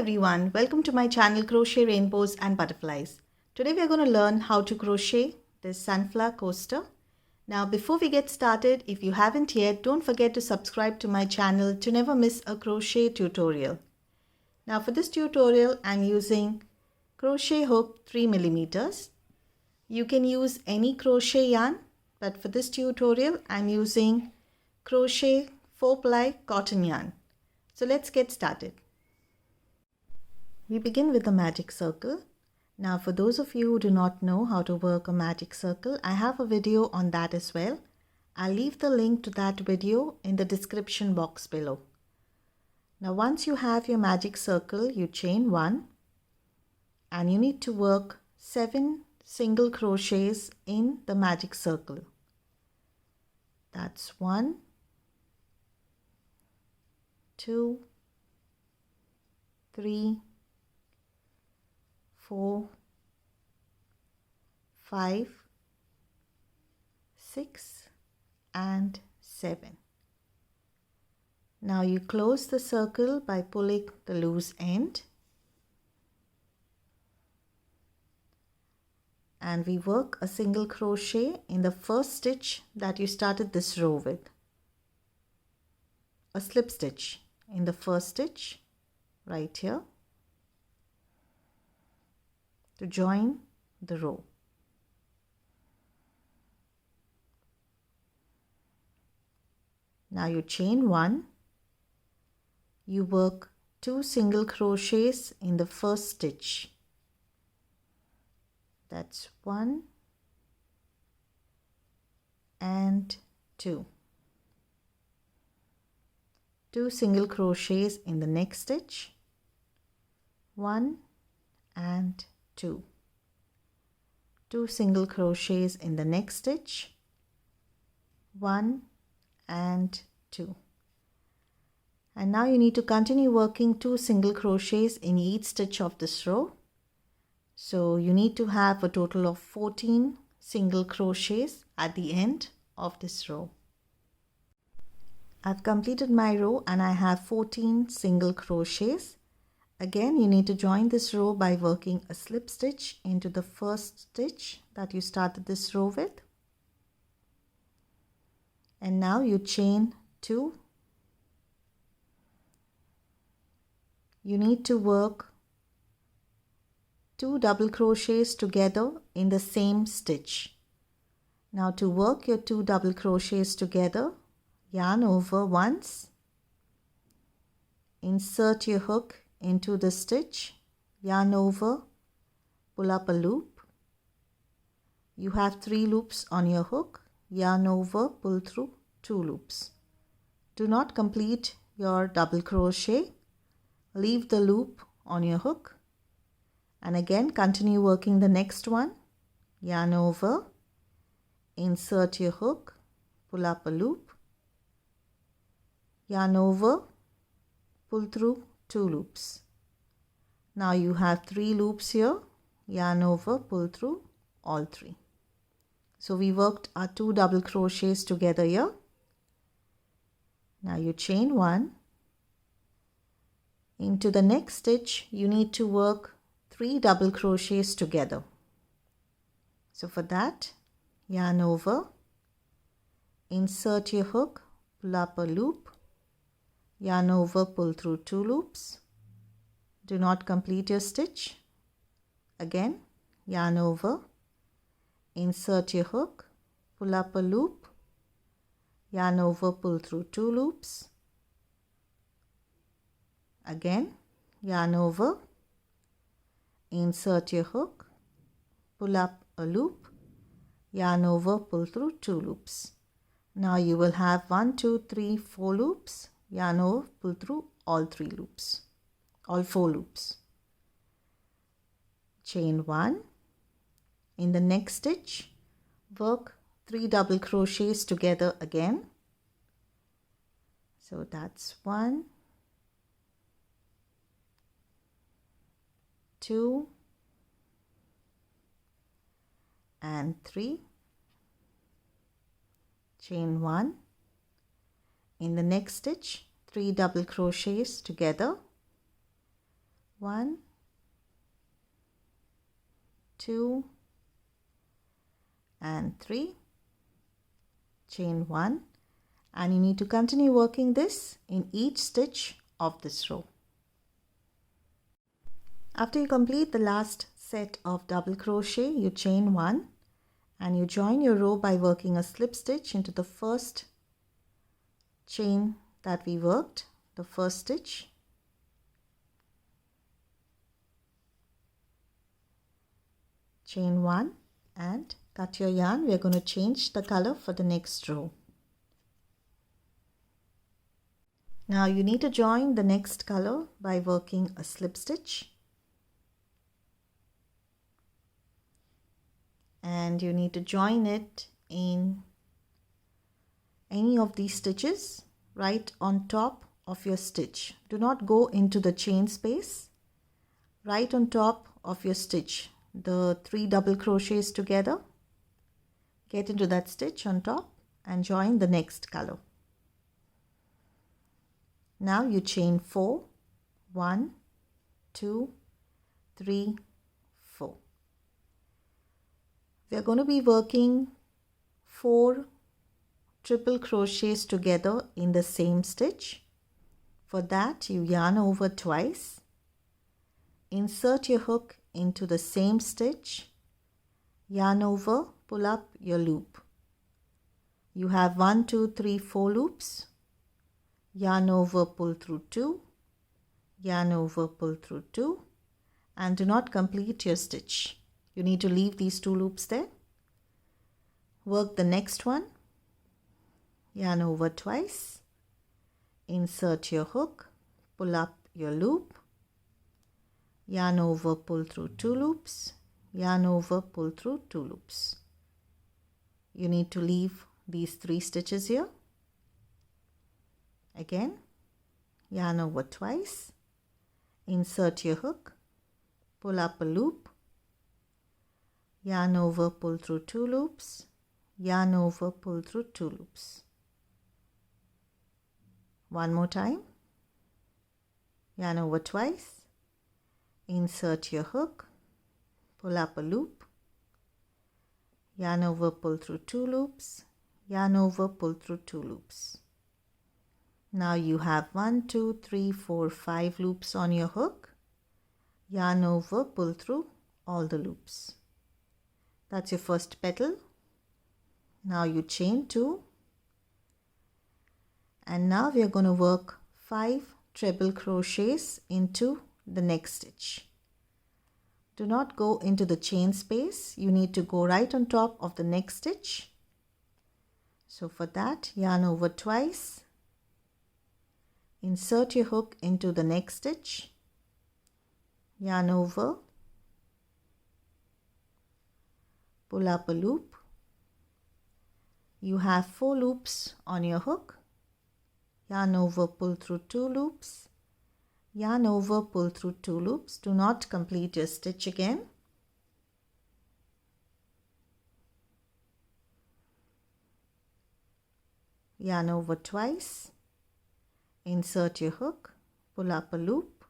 everyone, welcome to my channel Crochet Rainbows and Butterflies. Today we are going to learn how to crochet this sunflower coaster. Now before we get started, if you haven't yet, don't forget to subscribe to my channel to never miss a crochet tutorial. Now for this tutorial I'm using crochet hook 3mm. You can use any crochet yarn, but for this tutorial I'm using crochet 4-ply cotton yarn. So let's get started. We begin with the magic circle. Now for those of you who do not know how to work a magic circle, I have a video on that as well. I'll leave the link to that video in the description box below. Now once you have your magic circle, you chain 1 and you need to work 7 single crochets in the magic circle. That's 1, 2, 3, 4, 5, 6 and 7. Now you close the circle by pulling the loose end and we work a single crochet in the first stitch that you started this row with. A slip stitch in the first stitch right here to join the row. Now you chain 1, you work 2 single crochets in the first stitch. That's 1 and 2. 2 single crochets in the next stitch, 1 and 2. 2 single crochets in the next stitch, 1 and 2. And now you need to continue working 2 single crochets in each stitch of this row. So you need to have a total of 14 single crochets at the end of this row. I've completed my row and I have 14 single crochets. Again, you need to join this row by working a slip stitch into the first stitch that you started this row with. And now you chain 2. You need to work 2 double crochets together in the same stitch. Now to work your 2 double crochets together, yarn over once, insert your hook into the stitch, yarn over, pull up a loop. You have 3 loops on your hook, yarn over, pull through 2 loops. Do not complete your double crochet, leave the loop on your hook and again continue working the next one, yarn over, insert your hook, pull up a loop, yarn over, pull through 2 loops. Now you have 3 loops here, yarn over, pull through all 3. So we worked our 2 double crochets together here. Now you chain 1. Into the next stitch you need to work 3 double crochets together. So for that, yarn over, insert your hook, pull up a loop, yarn over, pull through 2 loops. Do not complete your stitch. Again, yarn over, insert your hook, pull up a loop, yarn over, pull through 2 loops. Again, yarn over, insert your hook, pull up a loop, yarn over, pull through 2 loops. Now you will have 1, 2, 3, 4 loops, yarn over, pull through all 3 loops, all 4 loops. Chain 1. In the next stitch, work 3 double crochets together again. So that's 1, 2 and 3. Chain 1. In the next stitch, 3 double crochets together, 1, 2 and 3, chain 1, and you need to continue working this in each stitch of this row. After you complete the last set of double crochet, you chain 1 and you join your row by working a slip stitch into the first chain that we worked, the first stitch. Chain 1 and cut your yarn. We are going to change the color for the next row. Now you need to join the next color by working a slip stitch, and you need to join it in any of these stitches right on top of your stitch. Do not go into the chain space. Right on top of your stitch, the 3 double crochets together, get into that stitch on top and join the next color. Now you chain 4, 1, 2, 3, 4. We are going to be working 4 triple crochets together in the same stitch. For that, you yarn over twice, insert your hook into the same stitch, yarn over, pull up your loop. You have 1, 2, 3, 4 loops. Yarn over, pull through 2, yarn over, pull through 2, and do not complete your stitch. You need to leave these 2 loops there. Work the next one, yarn over twice, insert your hook, pull up your loop, yarn over, pull through 2 loops, yarn over, pull through 2 loops. You need to leave these 3 stitches here. Again, yarn over twice, insert your hook, pull up a loop, yarn over, pull through 2 loops, yarn over, pull through 2 loops. One more time, yarn over twice, insert your hook, pull up a loop, yarn over, pull through 2 loops, yarn over, pull through 2 loops. Now you have 1, 2, 3, 4, 5 loops on your hook. Yarn over, pull through all the loops. That's your first petal. Now you chain 2. And now we are going to work 5 treble crochets into the next stitch. Do not go into the chain space. You need to go right on top of the next stitch. So for that, yarn over twice. Insert your hook into the next stitch, yarn over, pull up a loop. You have 4 loops on your hook, yarn over, pull through 2 loops, yarn over, pull through 2 loops. Do not complete your stitch again. Yarn over twice. Insert your hook, pull up a loop,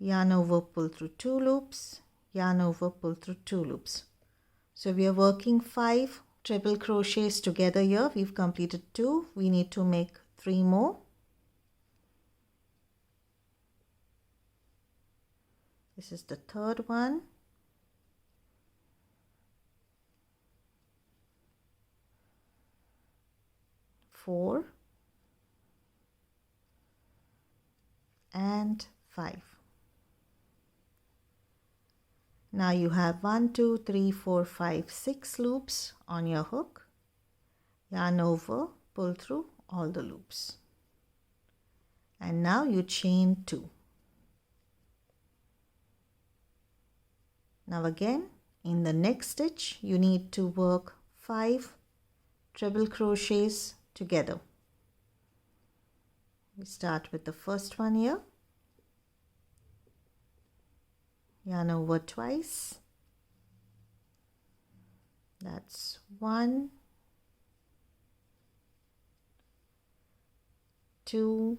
yarn over, pull through 2 loops, yarn over, pull through 2 loops. So we are working 5 triple crochets together here. We've completed 2. We need to make 3 more. This is the third one. Four and 5. Now you have 1, 2, 3, 4, 5, 6 loops on your hook. Yarn over, pull through all the loops. And now you chain 2. Now again, in the next stitch, you need to work 5 treble crochets together. We start with the first one here. Yarn over twice. That's 1, 2,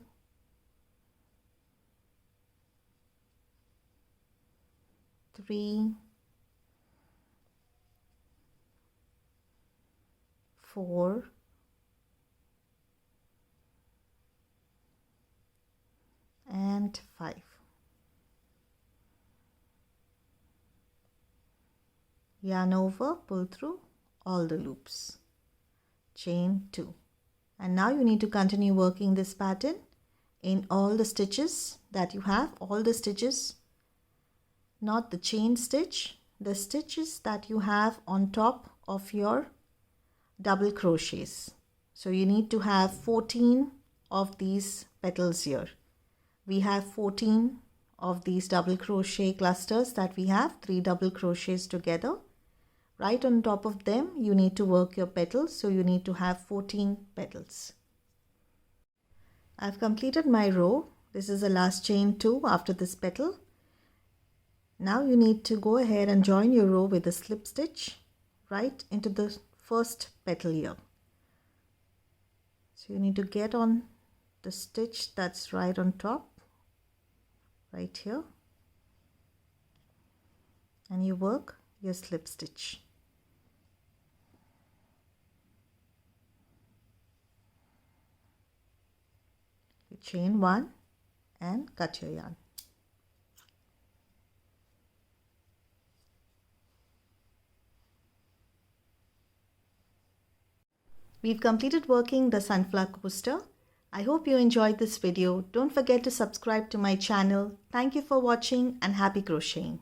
3, 4, and 5. Yarn over, pull through all the loops, chain 2. And now you need to continue working this pattern in all the stitches that you have, all the stitches, not the chain stitch, the stitches that you have on top of your double crochets. So you need to have 14 of these petals here. We have 14 of these double crochet clusters that we have, 3 double crochets together. Right on top of them you need to work your petals, so you need to have 14 petals. I've completed my row. This is the last chain 2 after this petal. Now you need to go ahead and join your row with a slip stitch right into the first petal here. So you need to get on the stitch that's right on top, right here, and you work your slip stitch. You chain 1 and cut your yarn. We've completed working the sunflower coaster. I hope you enjoyed this video. Don't forget to subscribe to my channel. Thank you for watching and happy crocheting.